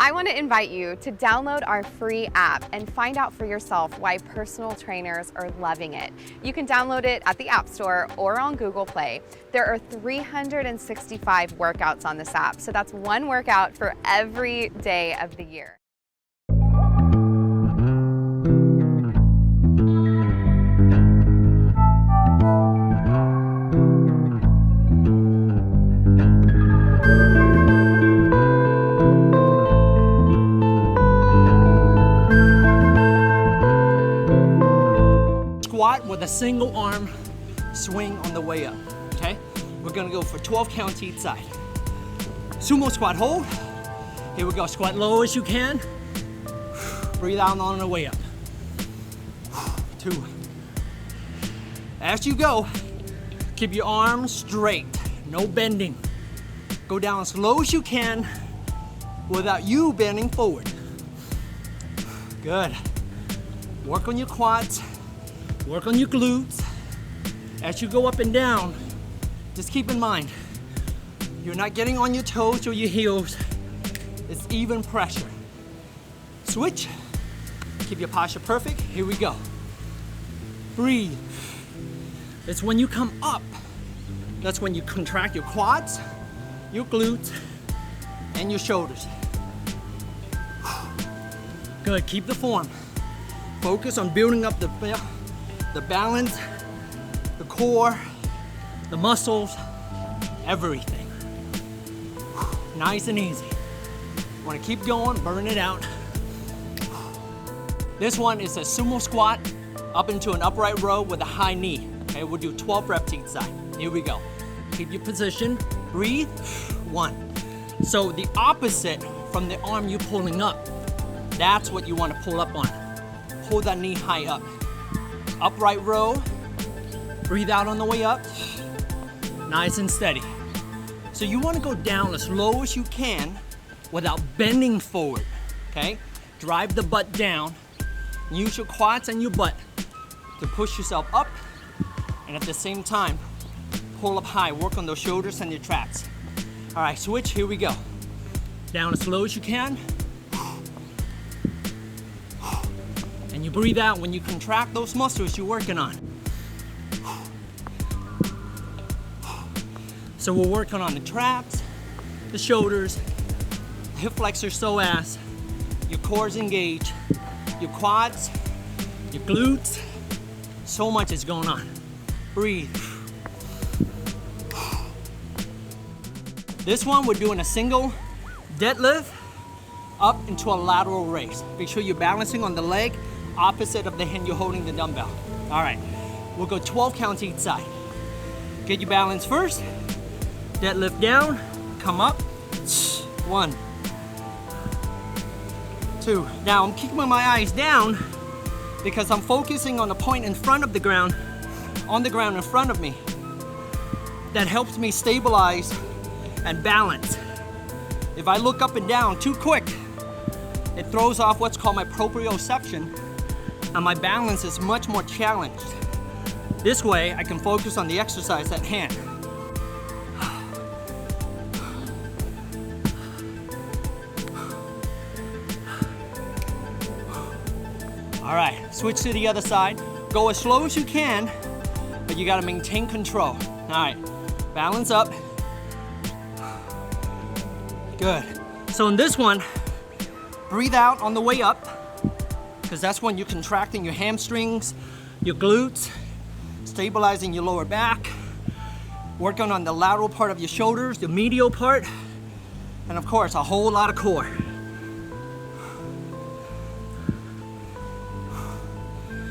I want to invite you to download our free app and find out for yourself why personal trainers are loving it. You can download it at the App Store or on Google Play. There are 365 workouts on this app, so that's one workout for every day of the year. Squat with a single arm swing on the way up, okay? We're gonna go for 12 counts each side. Sumo squat hold. Here we go, squat low as you can. Breathe out on the way up. 2. As you go, keep your arms straight, no bending. Go down as low as you can without you bending forward. Good. Work on your quads. Work on your glutes. As you go up and down, just keep in mind, you're not getting on your toes or your heels. It's even pressure. Switch. Keep your posture perfect. Here we go. Breathe. It's when you come up, that's when you contract your quads, your glutes, and your shoulders. Good, keep the form. Focus on building up the balance, the core, the muscles, everything. Nice and easy. Want to keep going, burn it out. This one is a sumo squat up into an upright row with a high knee. Okay, we'll do 12 reps each side. Here we go. Keep your position, breathe. 1. So the opposite from the arm you're pulling up, that's what you want to pull up on. Pull that knee high up. Upright row, breathe out on the way up, nice and steady. So you want to go down as low as you can without bending forward, okay? Drive the butt down, use your quads and your butt to push yourself up, and at the same time, pull up high, work on those shoulders and your traps. All right, switch, here we go. Down as low as you can. And you breathe out when you contract those muscles you're working on. So we're working on the traps, the shoulders, the hip flexor psoas, your core's engaged, your quads, your glutes. So much is going on. Breathe. This one we're doing a single deadlift up into a lateral raise. Make sure you're balancing on the leg opposite of the hand you're holding the dumbbell. All right, we'll go 12 counts each side. Get your balance first. Deadlift down, come up. 1, 2. Now I'm keeping my eyes down because I'm focusing on the point in front of the ground, on the ground in front of me. That helps me stabilize and balance. If I look up and down too quick, it throws off what's called my proprioception, and my balance is much more challenged. This way, I can focus on the exercise at hand. All right, switch to the other side. Go as slow as you can, but you gotta maintain control. All right, balance up. Good. So in this one, breathe out on the way up, because that's when you're contracting your hamstrings, your glutes, stabilizing your lower back, working on the lateral part of your shoulders, the medial part, and of course, a whole lot of core.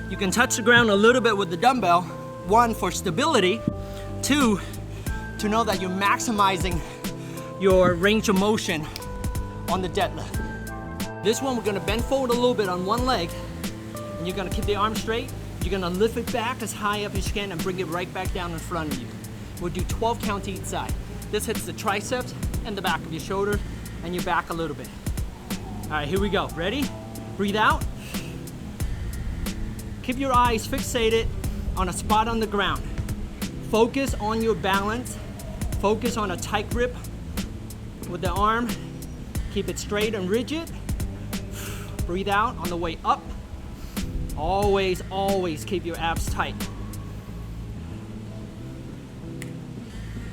You can touch the ground a little bit with the dumbbell, 1, for stability, 2, to know that you're maximizing your range of motion on the deadlift. This one, we're gonna bend forward a little bit on one leg, and you're gonna keep the arm straight. You're gonna lift it back as high up as you can and bring it right back down in front of you. We'll do 12 counts each side. This hits the triceps and the back of your shoulder and your back a little bit. All right, here we go. Ready? Breathe out. Keep your eyes fixated on a spot on the ground. Focus on your balance. Focus on a tight grip with the arm. Keep it straight and rigid. Breathe out on the way up. Always, always keep your abs tight.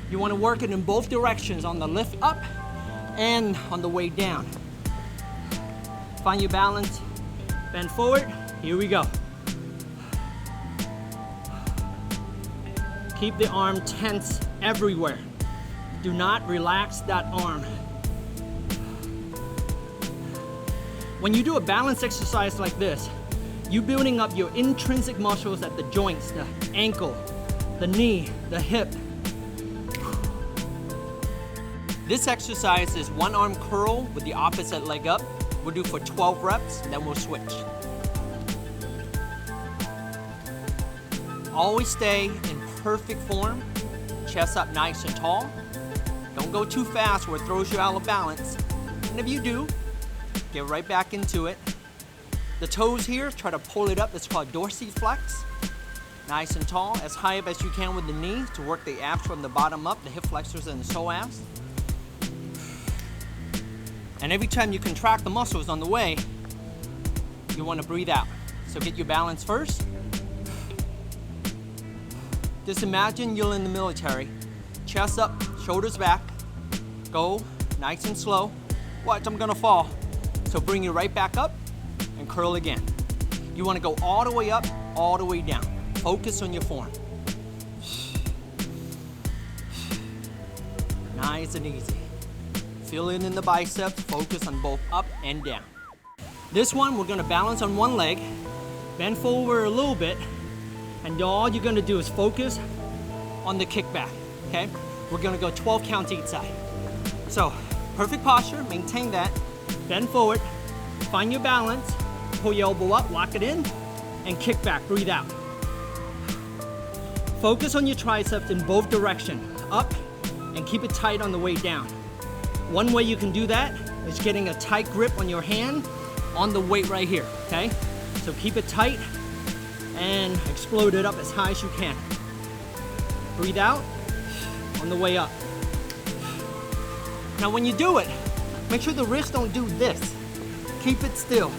You want to work it in both directions, on the lift up and on the way down. Find your balance, bend forward, here we go. Keep the arm tense everywhere. Do not relax that arm. When you do a balance exercise like this, you're building up your intrinsic muscles at the joints, the ankle, the knee, the hip. This exercise is one arm curl with the opposite leg up. We'll do for 12 reps, and then we'll switch. Always stay in perfect form, chest up nice and tall. Don't go too fast where it throws you out of balance. And if you do, get right back into it. The toes here, try to pull it up. It's called dorsiflex. Nice and tall, as high up as you can with the knee to work the abs from the bottom up, the hip flexors and the psoas. And every time you contract the muscles on the way, you want to breathe out. So get your balance first. Just imagine you're in the military. Chest up, shoulders back. Go nice and slow. Watch, I'm gonna fall. So bring it right back up and curl again. You want to go all the way up, all the way down. Focus on your form. Nice and easy. Feel it in the biceps, focus on both up and down. This one, we're gonna balance on one leg, bend forward a little bit, and all you're gonna do is focus on the kickback, okay? We're gonna go 12 counts each side. So, perfect posture, maintain that, bend forward, find your balance, pull your elbow up, lock it in, and kick back, breathe out. Focus on your triceps in both directions, up, and keep it tight on the way down. One way you can do that is getting a tight grip on your hand on the weight right here, okay? So keep it tight and explode it up as high as you can. Breathe out on the way up. Now when you do it, make sure the wrists don't do this. Keep it still.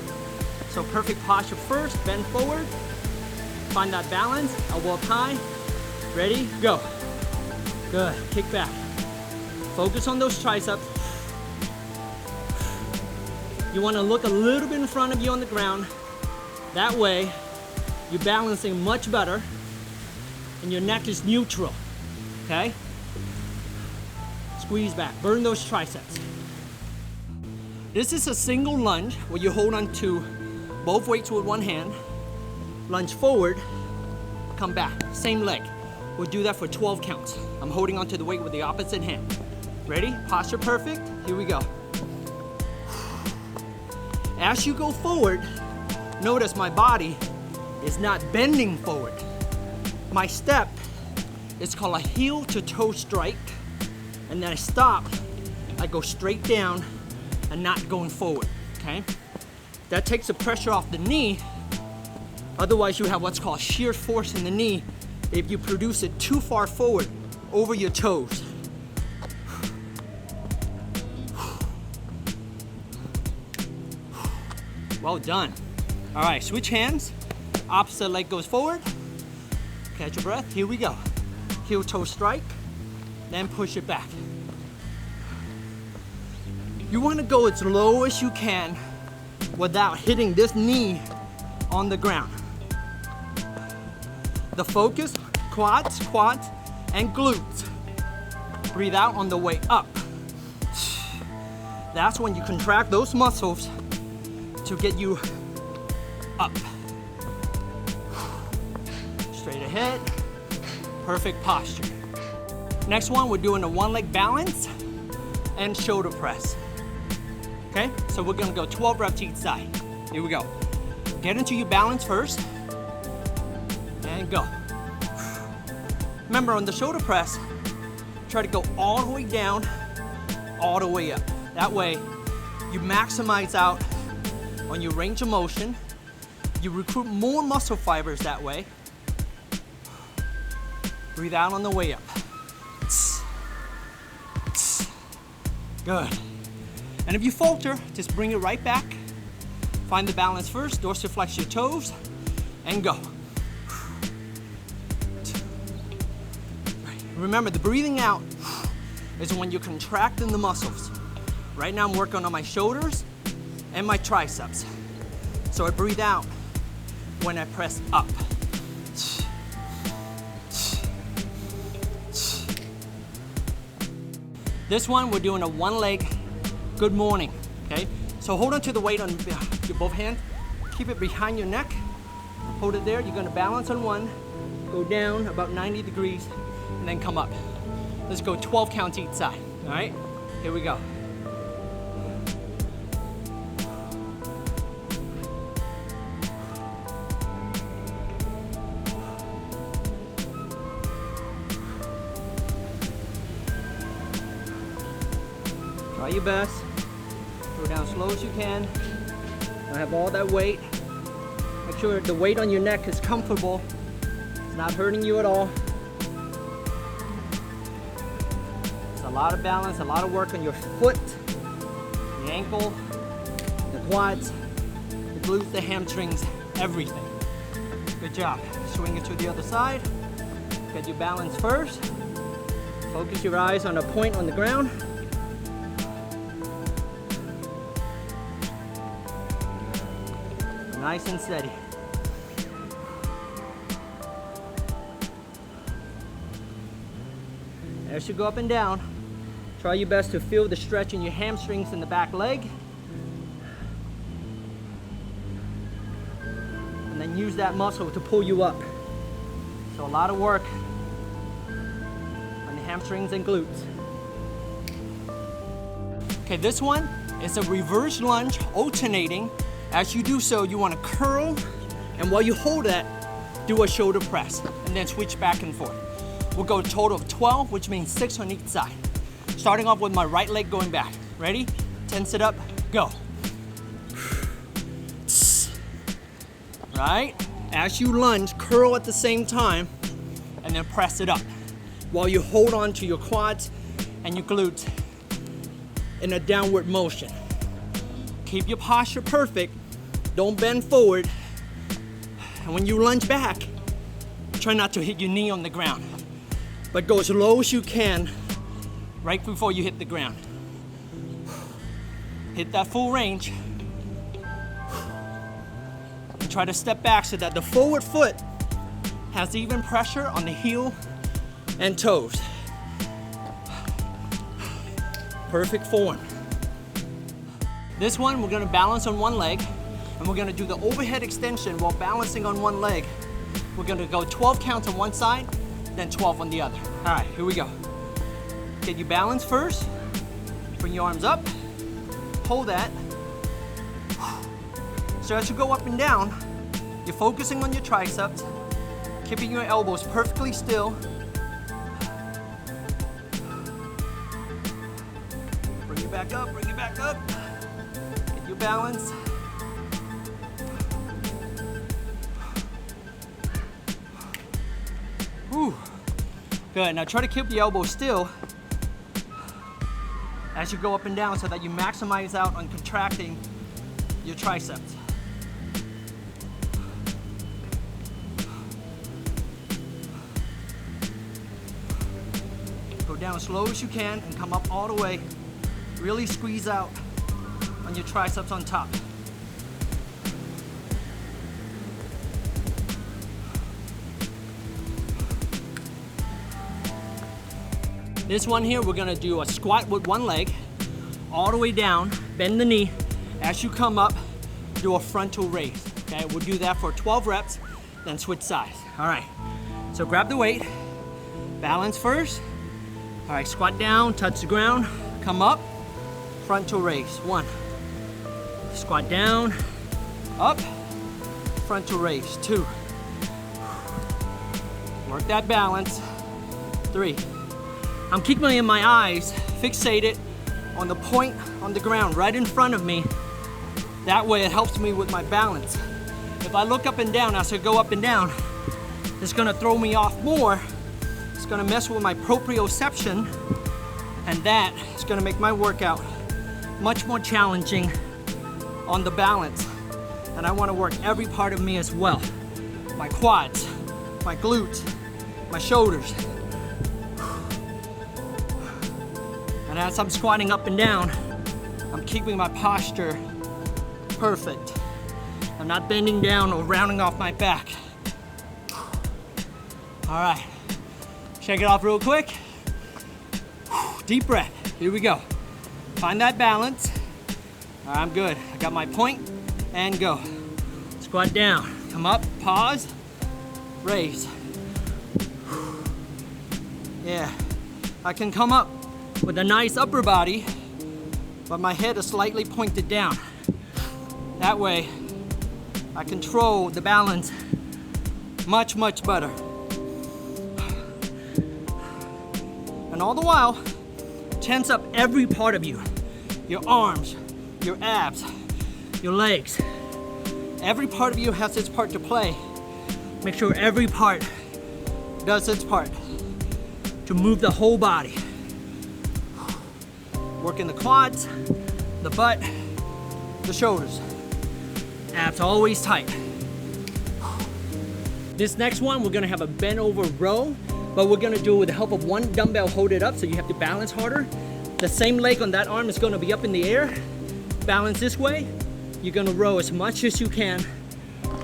So perfect posture first, bend forward, find that balance, elbow up high, ready, go. Good, kick back. Focus on those triceps. You want to look a little bit in front of you on the ground. That way, you're balancing much better and your neck is neutral, okay? Squeeze back, burn those triceps. This is a single lunge where you hold on to both weights with one hand, lunge forward, come back, same leg. We'll do that for 12 counts. I'm holding onto the weight with the opposite hand. Ready? Posture perfect. Here we go. As you go forward, notice my body is not bending forward. My step is called a heel to toe strike. And then I stop, I go straight down and not going forward, okay? That takes the pressure off the knee. Otherwise, you have what's called shear force in the knee if you produce it too far forward over your toes. Well done. All right, switch hands. Opposite leg goes forward. Catch your breath, here we go. Heel toe strike, then push it back. You wanna go as low as you can without hitting this knee on the ground. The focus, quads, and glutes. Breathe out on the way up. That's when you contract those muscles to get you up. Straight ahead, perfect posture. Next one, we're doing a one leg balance and shoulder press. Okay, so we're gonna go 12 reps each side. Here we go. Get into your balance first, and go. Remember on the shoulder press, try to go all the way down, all the way up. That way, you maximize out on your range of motion, you recruit more muscle fibers that way. Breathe out on the way up. Good. And if you falter, just bring it right back. Find the balance first, dorsiflex your toes, and go. Remember, the breathing out is when you're contracting the muscles. Right now I'm working on my shoulders and my triceps. So I breathe out when I press up. This one, we're doing a one leg good morning, okay? So hold on to the weight on your both hands. Keep it behind your neck. Hold it there. You're gonna balance on one, go down about 90 degrees, and then come up. Let's go 12 counts each side, all right? Here we go. Try your best. Go down slow as you can. Don't have all that weight. Make sure the weight on your neck is comfortable. It's not hurting you at all. It's a lot of balance, a lot of work on your foot, the ankle, the quads, the glutes, the hamstrings, everything. Good job. Swing it to the other side. Get your balance first. Focus your eyes on a point on the ground. Nice and steady. As you go up and down, try your best to feel the stretch in your hamstrings in the back leg. And then use that muscle to pull you up. So a lot of work on the hamstrings and glutes. Okay, this one is a reverse lunge, alternating. As you do so, you want to curl, and while you hold that, do a shoulder press, and then switch back and forth. We'll go a total of 12, which means 6 on each side. Starting off with my right leg going back. Ready? Tense it up, go. Right? As you lunge, curl at the same time, and then press it up. While you hold on to your quads and your glutes in a downward motion. Keep your posture perfect. Don't bend forward. And when you lunge back, try not to hit your knee on the ground. But go as low as you can right before you hit the ground. Hit that full range. And try to step back so that the forward foot has even pressure on the heel and toes. Perfect form. This one, we're gonna balance on one leg, and we're gonna do the overhead extension while balancing on one leg. We're gonna go 12 counts on one side, then 12 on the other. All right, here we go. Get your balance first. Bring your arms up, hold that. So as you go up and down, you're focusing on your triceps, keeping your elbows perfectly still. Bring it back up, bring it back up. Get your balance. Whew. Good, now try to keep the elbow still as you go up and down so that you maximize out on contracting your triceps. Go down as slow as you can and come up all the way. Really squeeze out on your triceps on top. This one here, we're gonna do a squat with one leg, all the way down, bend the knee. As you come up, do a frontal raise, okay? We'll do that for 12 reps, then switch sides. All right, so grab the weight, balance first. All right, squat down, touch the ground, come up, frontal raise, 1. Squat down, up, frontal raise, 2. Work that balance, 3. I'm keeping my eyes fixated on the point on the ground right in front of me. That way it helps me with my balance. If I look up and down as I go up and down, it's gonna throw me off more. It's gonna mess with my proprioception, and that is gonna make my workout much more challenging on the balance. And I want to work every part of me as well. My quads, my glutes, my shoulders. And as I'm squatting up and down, I'm keeping my posture perfect. I'm not bending down or rounding off my back. All right, shake it off real quick. Deep breath, here we go. Find that balance. All right, I'm good. I got my point and go. Squat down, come up, pause, raise. Yeah, I can come up with a nice upper body, but my head is slightly pointed down. That way, I control the balance much, much better. And all the while, tense up every part of you. Your arms, your abs, your legs. Every part of you has its part to play. Make sure every part does its part to move the whole body. Working the quads, the butt, the shoulders. Abs always tight. This next one, we're gonna have a bent over row, but we're gonna do it with the help of one dumbbell, hold it up so you have to balance harder. The same leg on that arm is gonna be up in the air. Balance this way. You're gonna row as much as you can.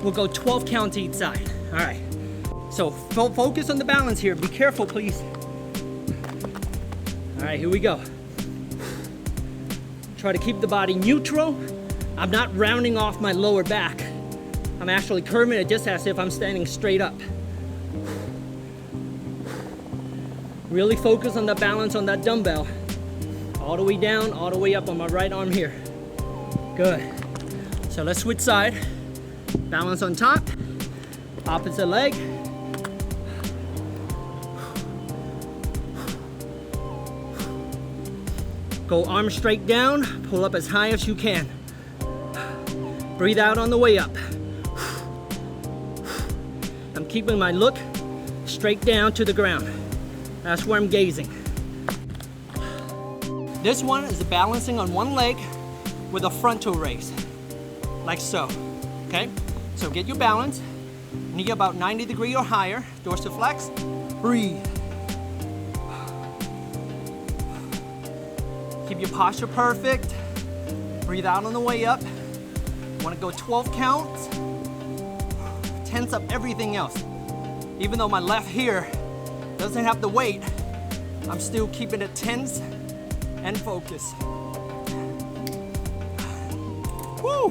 We'll go 12 counts each side. All right, so focus on the balance here. Be careful, please. All right, here we go. Try to keep the body neutral. I'm not rounding off my lower back. I'm actually curving it just as if I'm standing straight up. Really focus on the balance on that dumbbell. All the way down, all the way up on my right arm here. Good. So let's switch side. Balance on top, opposite leg. Go arms straight down, pull up as high as you can. Breathe out on the way up. I'm keeping my look straight down to the ground. That's where I'm gazing. This one is balancing on one leg with a frontal raise, like so, okay? So get your balance, knee about 90 degrees or higher, dorsiflex, breathe. Keep your posture perfect. Breathe out on the way up. Want to go 12 counts. Tense up everything else. Even though my left here doesn't have the weight, I'm still keeping it tense and focused. Woo!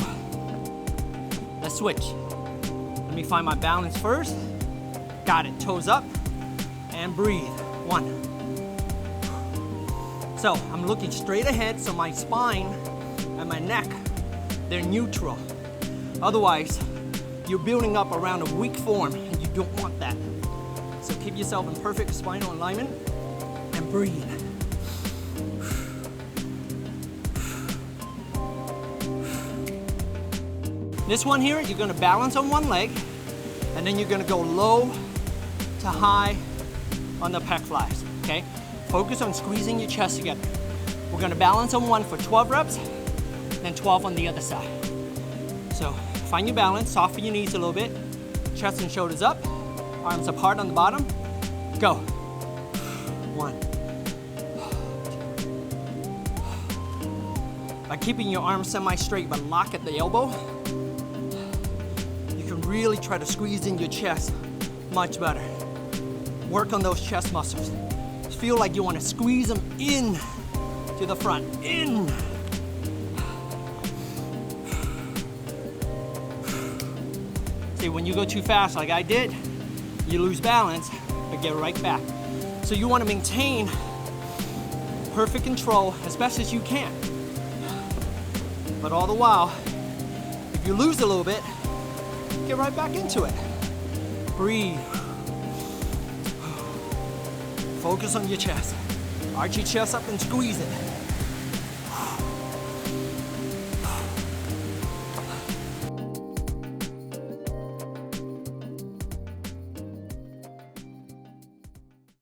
Let's switch. Let me find my balance first. Got it, toes up and breathe. 1. So I'm looking straight ahead, so my spine and my neck, they're neutral. Otherwise, you're building up around a weak form and you don't want that. So keep yourself in perfect spinal alignment and breathe. This one here, you're gonna balance on one leg and then you're gonna go low to high on the pec flies, okay? Focus on squeezing your chest together. We're gonna balance on one for 12 reps, then 12 on the other side. So find your balance, soften your knees a little bit, chest and shoulders up, arms apart on the bottom, go. 1. By keeping your arms semi-straight but lock at the elbow, you can really try to squeeze in your chest much better. Work on those chest muscles. Feel like you want to squeeze them in to the front, in. See, when you go too fast like I did, you lose balance, but get right back. So you want to maintain perfect control as best as you can. But all the while, if you lose a little bit, get right back into it. Breathe. Focus on your chest. Arch your chest up and squeeze it.